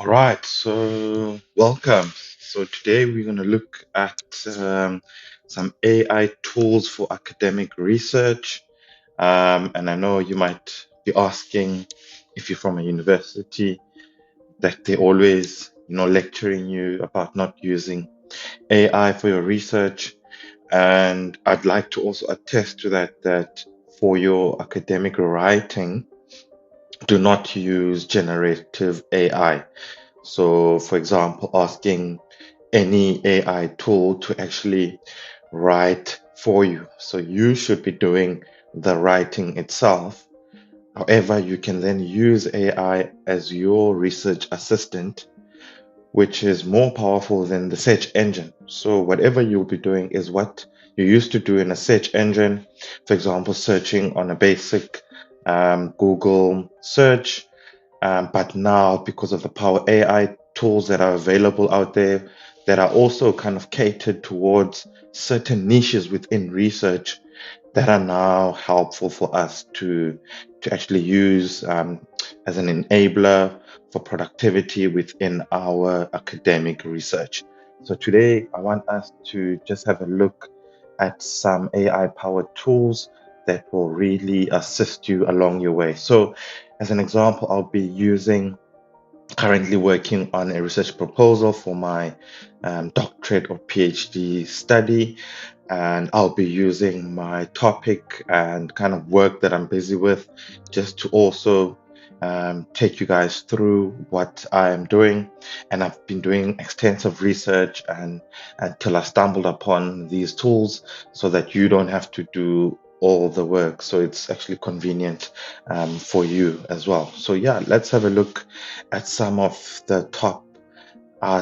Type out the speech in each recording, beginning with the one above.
All right, so welcome. So today we're going to look at some AI tools for academic research. And I know you might be asking if you're from a university that they always, lecturing you about not using AI for your research. And I'd like to also attest to that for your academic writing, do not use generative AI. So, for example, asking any AI tool to actually write for you. So, you should be doing the writing itself. However, you can then use AI as your research assistant, which is more powerful than the search engine. So, whatever you'll be doing is what you used to do in a search engine. For example, searching on a basic Google search, but now, because of the power AI tools that are available out there, that are also kind of catered towards certain niches within research, that are now helpful for us to actually use as an enabler for productivity within our academic research. So today, I want us to just have a look at some AI-powered tools that will really assist you along your way. So as an example, I'll be using currently working on a research proposal for my doctorate or PhD study, and I'll be using my topic and kind of work that I'm busy with just to also take you guys through what I am doing. And I've been doing extensive research and until I stumbled upon these tools so that you don't have to do all the work. So it's actually convenient for you as well. So yeah, let's have a look at some of the top,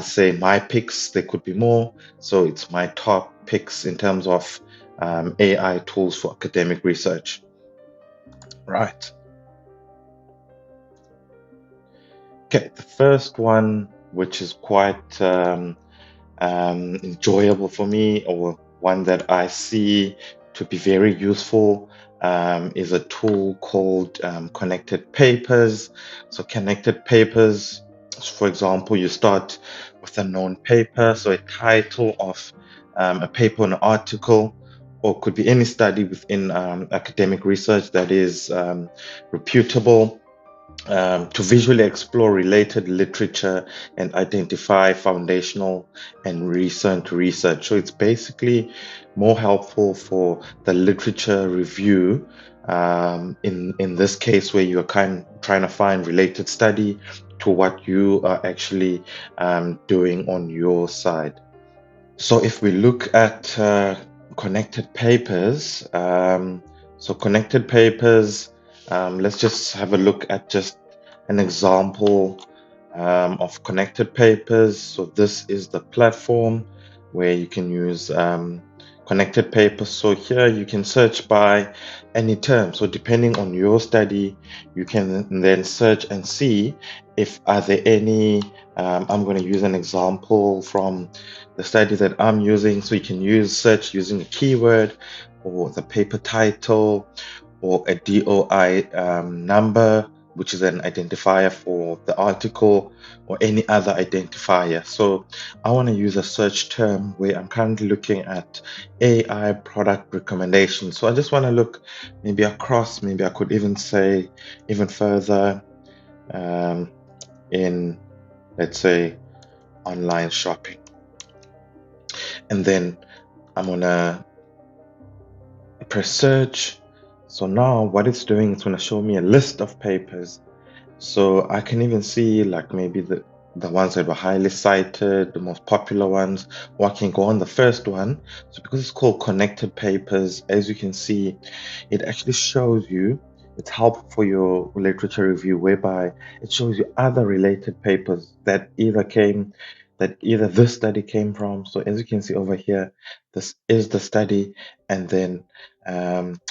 say my picks. There could be more. So it's my top picks in terms of AI tools for academic research. Right. Okay. The first one, which is quite enjoyable for me, or one that I see to be very useful, is a tool called Connected Papers. So, Connected Papers, for example, you start with a known paper, so a title of a paper, an article, or could be any study within academic research that is reputable, to visually explore related literature and identify foundational and recent research. So it's basically more helpful for the literature review. In this case, where you're trying to find related study to what you are actually doing on your side. So if we look at connected papers, connected papers, let's just have a look at just an example of connected papers. So this is the platform where you can use connected papers. So here you can search by any term. So depending on your study, you can then search and see if are there any. I'm going to use an example from the study that I'm using. So you can use search using a keyword or the paper title or a DOI number, which is an identifier for the article, or any other identifier. So I want to use a search term where I'm currently looking at AI product recommendations. So I just want to look maybe across, maybe I could even say even further um, in, let's say, online shopping. And then I'm gonna press search. So now what it's doing is gonna show me a list of papers. So I can even see like maybe the ones that were highly cited, the most popular ones, or I can go on the first one. So because it's called connected papers, as you can see, it actually shows you, it's helpful for your literature review, whereby it shows you other related papers that either this study came from. So as you can see over here, this is the study, and then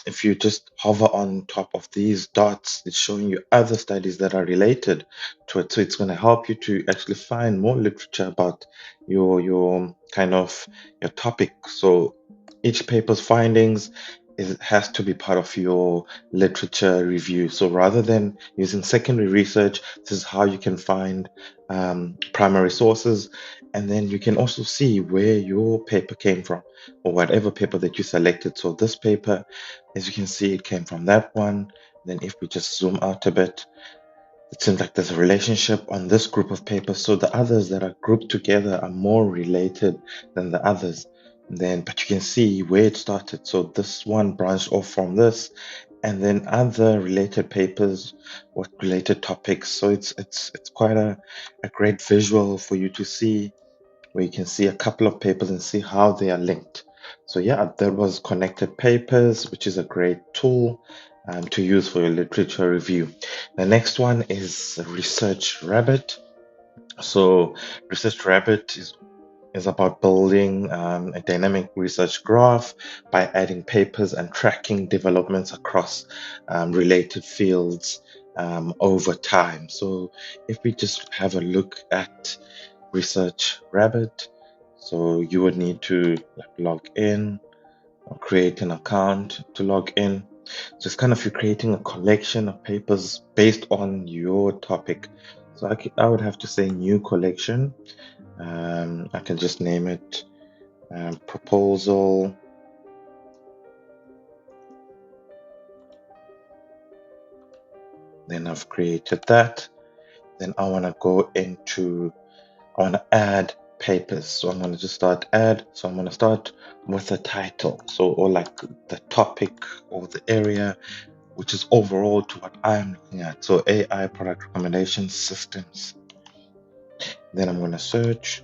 if you just hover on top of these dots, it's showing you other studies that are related to it. So it's going to help you to actually find more literature about your kind of your topic. So each paper's findings has to be part of your literature review. So rather than using secondary research, this is how you can find primary sources, and then you can also see where your paper came from, or whatever paper that you selected. So this paper, as you can see, it came from that one. Then if we just zoom out a bit, it seems like there's a relationship on this group of papers. So the others that are grouped together are more related than the others. Then, but you can see where it started. So this one branched off from this, and then other related papers or related topics. So it's quite a great visual for you to see, where you can see a couple of papers and see how they are linked. So yeah, there was Connected Papers, which is a great tool to use for your literature review. The next one is Research Rabbit. So Research Rabbit is about building a dynamic research graph by adding papers and tracking developments across related fields over time. So if we just have a look at Research Rabbit. So you would need to log in or create an account to log in. So it's kind of you creating a collection of papers based on your topic. So I would have to say new collection. I can just name it proposal. Then I've created that. Then I want to go into I want to add papers. So I'm going to just start add. So I'm going to start with a title. So, or like the topic or the area, which is overall to what I'm looking at. So AI product recommendation systems. Then I'm going to search.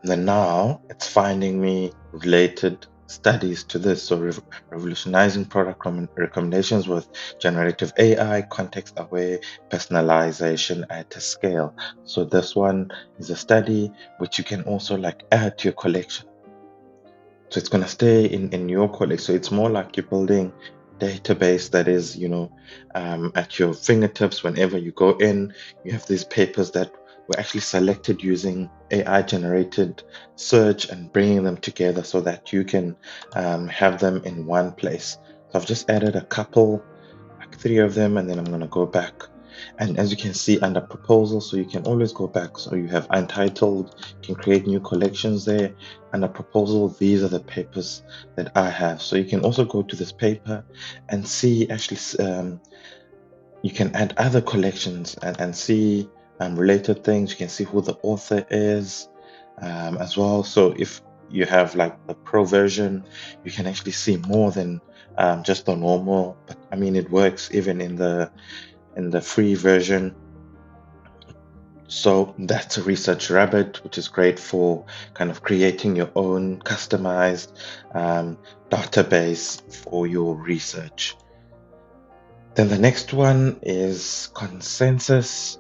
And then now it's finding me related studies to this. So revolutionizing product recommendations with generative AI, context aware personalization at a scale. So this one is a study which you can also like add to your collection. So it's going to stay in your collection. So it's more like you're building database that is, at your fingertips. Whenever you go in, you have these papers that were actually selected using AI generated search and bringing them together so that you can have them in one place. So I've just added a couple, like three of them, and then I'm going to go back. And as you can see under proposal, so you can always go back. So you have untitled, you can create new collections there. Under proposal, these are the papers that I have. So you can also go to this paper and see actually, you can add other collections and see related things. You can see who the author is as well. So if you have like the pro version, you can actually see more than just the normal. But I mean, it works even in the free version. So that's a Research Rabbit, which is great for kind of creating your own customized database for your research. Then the next one is consensus,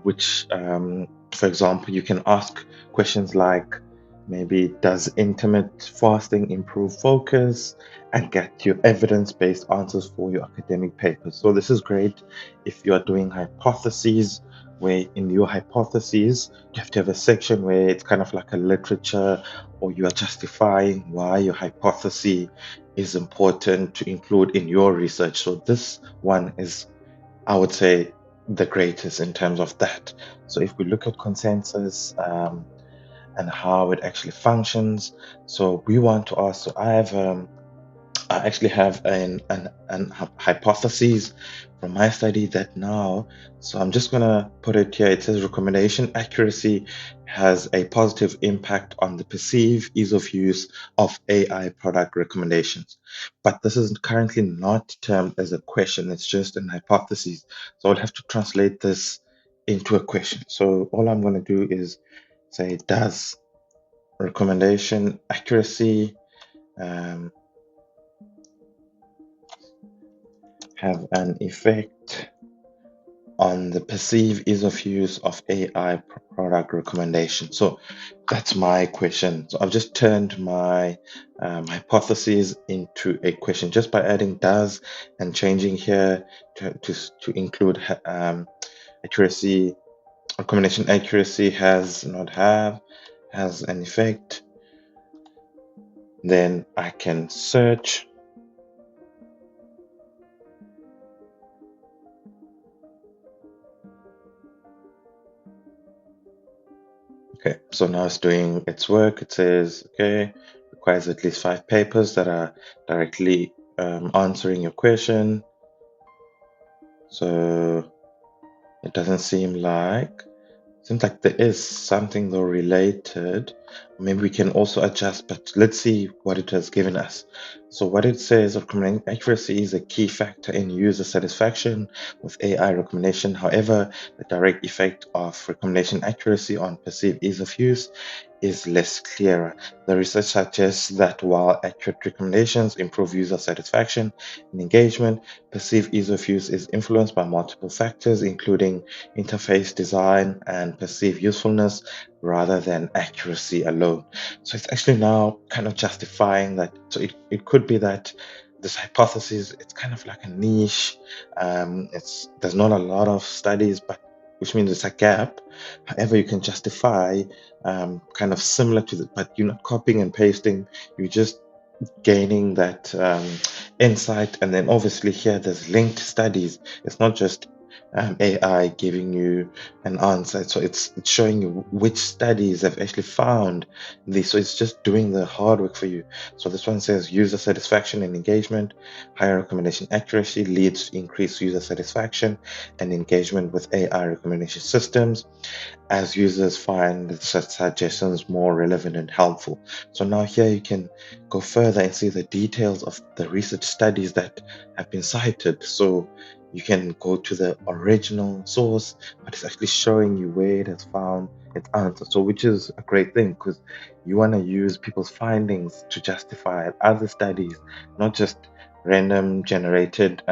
which, for example, you can ask questions like maybe, does intermittent fasting improve focus, and get your evidence-based answers for your academic papers. So this is great if you are doing hypotheses, where in your hypotheses, you have to have a section where it's kind of like a literature, or you are justifying why your hypothesis is important to include in your research. So this one is, I would say, the greatest in terms of that. So if we look at consensus and how it actually functions, so we want to ask. So I actually have an hypothesis from my study that now, so I'm just going to put it here. It says recommendation accuracy has a positive impact on the perceived ease of use of AI product recommendations. But this is currently not termed as a question, it's just an hypothesis. So I'll have to translate this into a question. So all I'm going to do is say, does recommendation accuracy um, have an effect on the perceived ease of use of AI product recommendation? So that's my question. So I've just turned my hypothesis into a question just by adding does and changing here to include accuracy. Recommendation accuracy has not have, has an effect Then I can search. Okay, so now it's doing its work. It says, okay, requires at least 5 papers that are directly answering your question. So it doesn't seems like there is something though related. Maybe we can also adjust, but let's see what it has given us. So what it says, recommendation accuracy is a key factor in user satisfaction with AI recommendation. However, the direct effect of recommendation accuracy on perceived ease of use is less clearer. The research suggests that while accurate recommendations improve user satisfaction and engagement, perceived ease of use is influenced by multiple factors, including interface design and perceived usefulness rather than accuracy alone. So it's actually now kind of justifying that. So it could be that this hypothesis, it's kind of like a niche. There's not a lot of studies, but which means it's a gap. However, you can justify kind of similar to that, but you're not copying and pasting. You're just gaining that insight. And then obviously here there's linked studies. It's not just AI giving you an answer. So it's showing you which studies have actually found this. So it's just doing the hard work for you. So this one says user satisfaction and engagement, higher recommendation accuracy leads to increased user satisfaction and engagement with AI recommendation systems as users find the suggestions more relevant and helpful. So now here you can go further and see the details of the research studies that have been cited. So you can go to the original source, but it's actually showing you where it has found its answer. So which is a great thing because you want to use people's findings to justify other studies, not just random generated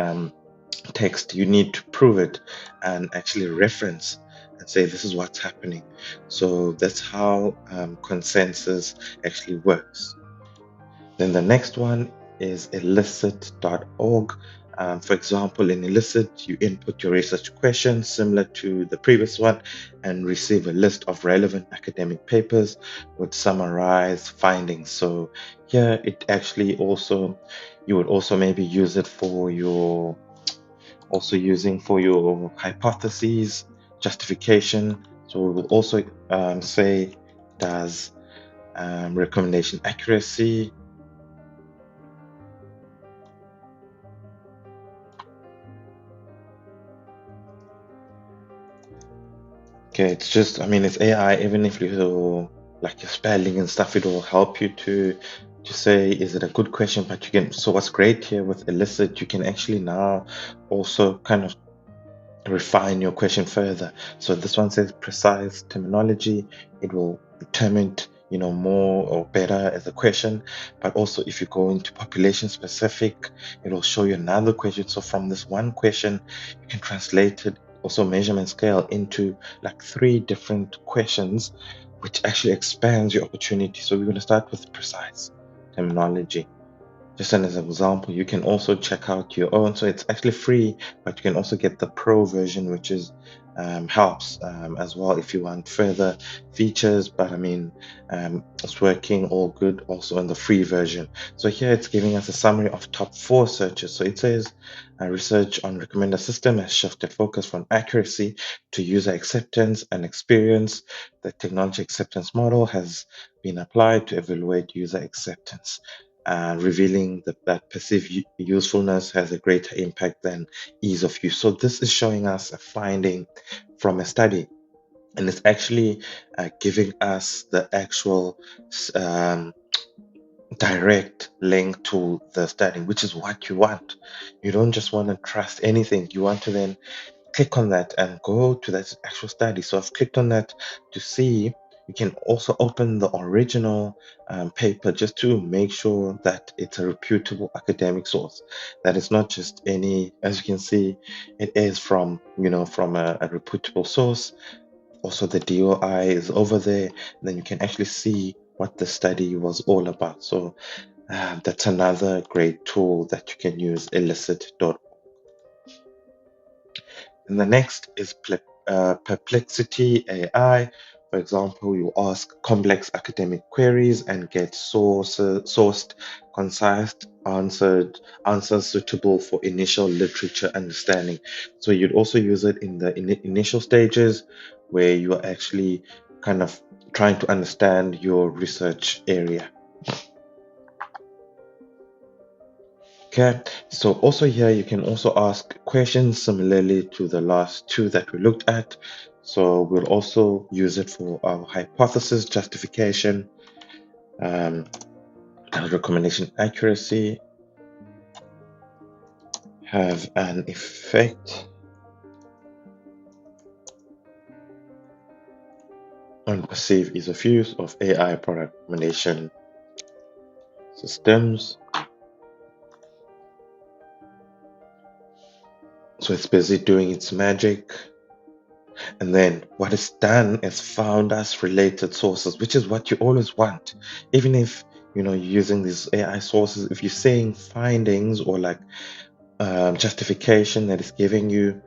text. You need to prove it and actually reference and say this is what's happening. So that's how consensus actually works. Then the next one is elicit.org. For example, in Elicit, you input your research question similar to the previous one and receive a list of relevant academic papers with summarized findings. So here it actually also, you would also maybe use it for your also using for your hypotheses, justification. So we will also say does recommendation accuracy. Okay, it's just, I mean, it's AI. Even if you like your spelling and stuff, it will help you to say, is it a good question? But you can, so what's great here with Elicit, you can actually now also kind of refine your question further. So this one says precise terminology. It will determine, more or better as a question. But also if you go into population specific, it will show you another question. So from this one question, you can translate it also measurement scale into like 3 different questions, which actually expands your opportunity. So we're going to start with precise terminology. Just as an example, you can also check out your own. So it's actually free, but you can also get the pro version, which is helps as well if you want further features. But I mean, it's working all good also in the free version. So here it's giving us a summary of top 4 searches. So it says research on recommender system has shifted focus from accuracy to user acceptance and experience. The technology acceptance model has been applied to evaluate user acceptance, revealing that perceived usefulness has a greater impact than ease of use. So this is showing us a finding from a study, and it's actually giving us the actual um, direct link to the study, which is what you want. You don't just want to trust anything. You want to then click on that and go to that actual study. So I've clicked on that to see. You can also open the original paper just to make sure that it's a reputable academic source. That it's not just any, as you can see, it is from, from a reputable source. Also, the DOI is over there. And then you can actually see what the study was all about. So that's another great tool that you can use, elicit.org. And the next is Perplexity AI. For For example, you ask complex academic queries and get sourced, concise, answers suitable for initial literature understanding. So you'd also use it in the initial stages where you are actually kind of trying to understand your research area. Okay, so also here you can also ask questions similarly to the last two that we looked at. So we'll also use it for our hypothesis justification, um, and recommendation accuracy, have an effect on perceived ease of use of AI product recommendation systems. So it's busy doing its magic. And then what it's done is found us related sources, which is what you always want. Even if you're using these AI sources, if you're saying findings or like justification that is giving you,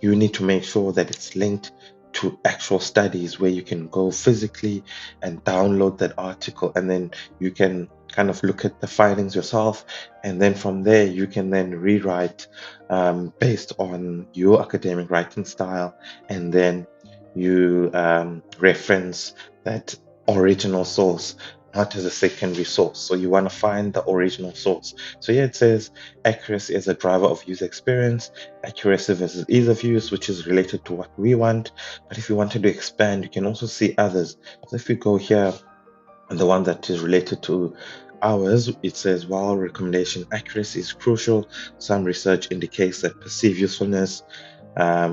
you need to make sure that it's linked to actual studies where you can go physically and download that article, and then you can kind of look at the findings yourself, and then from there you can then rewrite based on your academic writing style, and then you reference that original source, not as a secondary source. So you want to find the original source. So here it says accuracy as a driver of user experience, accuracy versus ease of use, which is related to what we want. But if you wanted to expand, you can also see others. So if we go here, and the one that is related to ours, it says while recommendation accuracy is crucial, some research indicates that perceived usefulness,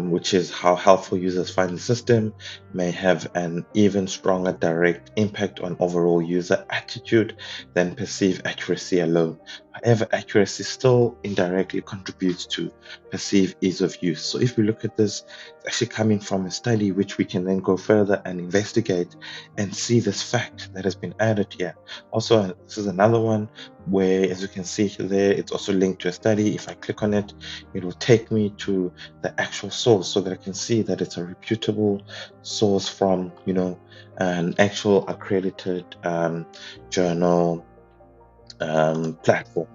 which is how helpful users find the system, may have an even stronger direct impact on overall user attitude than perceived accuracy alone. However, accuracy still indirectly contributes to perceived ease of use. So if we look at this, it's actually coming from a study which we can then go further and investigate and see this fact that has been added here. Also, this is another one where, as you can see there, it's also linked to a study. If I click on it, it will take me to the actual source so that I can see that it's a reputable source from, an actual accredited journal platform.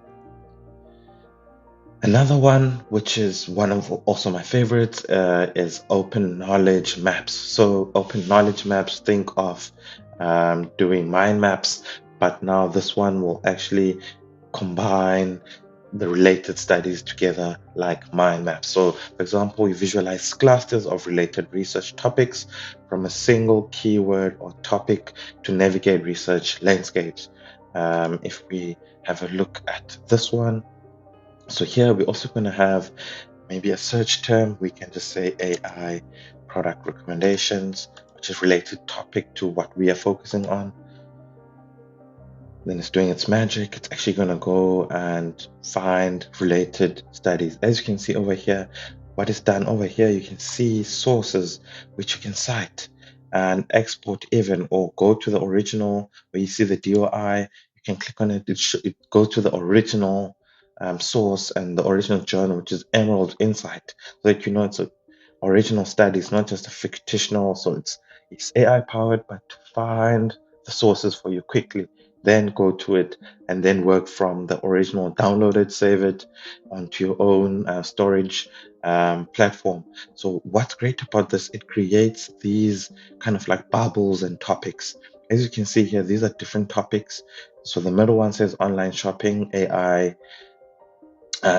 Another one, which is one of also my favorites, is open knowledge maps. So open knowledge maps, think of doing mind maps, but now this one will actually combine the related studies together like mind maps. So for example, you visualize clusters of related research topics from a single keyword or topic to navigate research landscapes. If we have a look at this one, so here we're also going to have maybe a search term. We can just say AI product recommendations, which is related topic to what we are focusing on. Then it's doing its magic. It's actually going to go and find related studies. As you can see over here, what is done over here, you can see sources which you can cite and export even, or go to the original where you see the DOI. You can click on it. It goes to the original source and the original journal, which is Emerald Insight, so that it's a original study. It's not just a fictional. So it's AI powered, but to find the sources for you quickly, then go to it and then work from the original, download it, save it onto your own storage platform. So what's great about this, it creates these kind of like bubbles and topics. As you can see here, these are different topics. So the middle one says online shopping, AI,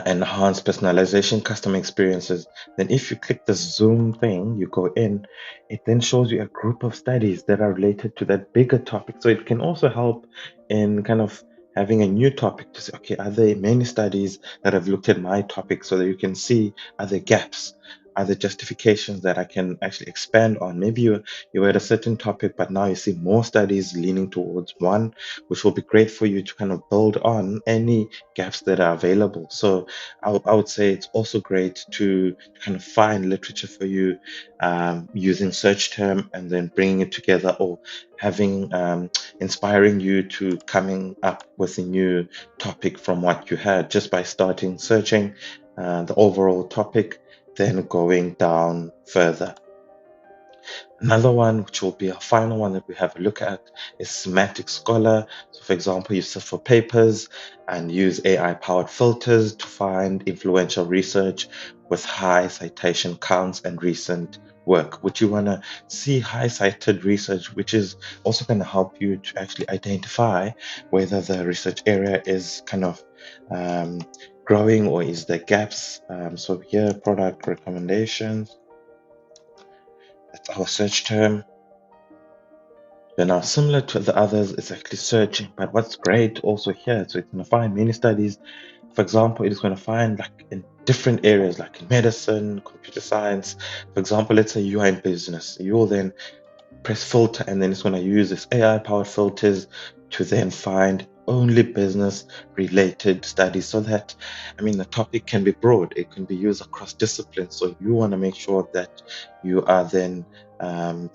enhance personalization, custom experiences. Then if you click the zoom thing, you go in, it then shows you a group of studies that are related to that bigger topic. So it can also help in kind of having a new topic to say, okay, are there many studies that have looked at my topic, so that you can see, are there gaps? Are there justifications that I can actually expand on? Maybe you were at a certain topic, but now you see more studies leaning towards one, which will be great for you to kind of build on any gaps that are available. So I would say it's also great to kind of find literature for you using search term and then bringing it together, or having inspiring you to coming up with a new topic from what you had just by starting searching the overall topic, then going down further. Another one, which will be our final one that we have a look at, is semantic scholar. So, for example, you search for papers and use AI-powered filters to find influential research with high citation counts and recent work. Would you want to see high cited research, which is also going to help you to actually identify whether the research area is kind of um, growing or is there gaps? So here, product recommendations, that's our search term. Then now, similar to the others, it's actually searching. But what's great also here, so it's going to find many studies. For example, it is going to find like in different areas, like in medicine, computer science. For example, let's say you are in business. You will then press filter, and then it's going to use this AI powered filters to then find only business related studies, so that, I mean, the topic can be broad, it can be used across disciplines. So you want to make sure that you are then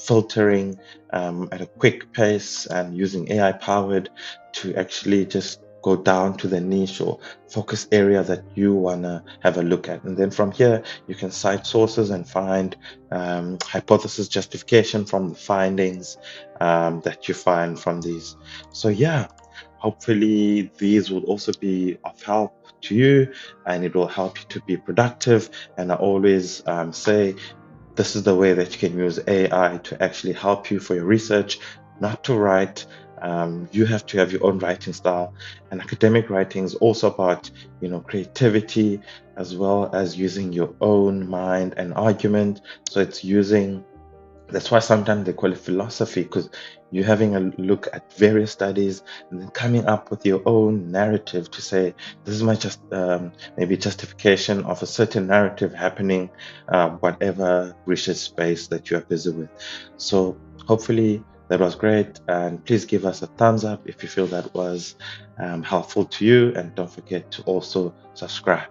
filtering at a quick pace and using AI powered to actually just go down to the niche or focus area that you want to have a look at. And then from here, you can cite sources and find hypothesis justification from the findings that you find from these. So, yeah, hopefully these will also be of help to you and it will help you to be productive. And I always say this is the way that you can use AI to actually help you for your research, not to write. You have to have your own writing style, and academic writing is also about, creativity as well as using your own mind and argument. So it's using that's why sometimes they call it philosophy, because you're having a look at various studies and then coming up with your own narrative to say, this is my just maybe justification of a certain narrative happening, whatever research space that you are busy with. So hopefully that was great. And please give us a thumbs up if you feel that was helpful to you. And don't forget to also subscribe.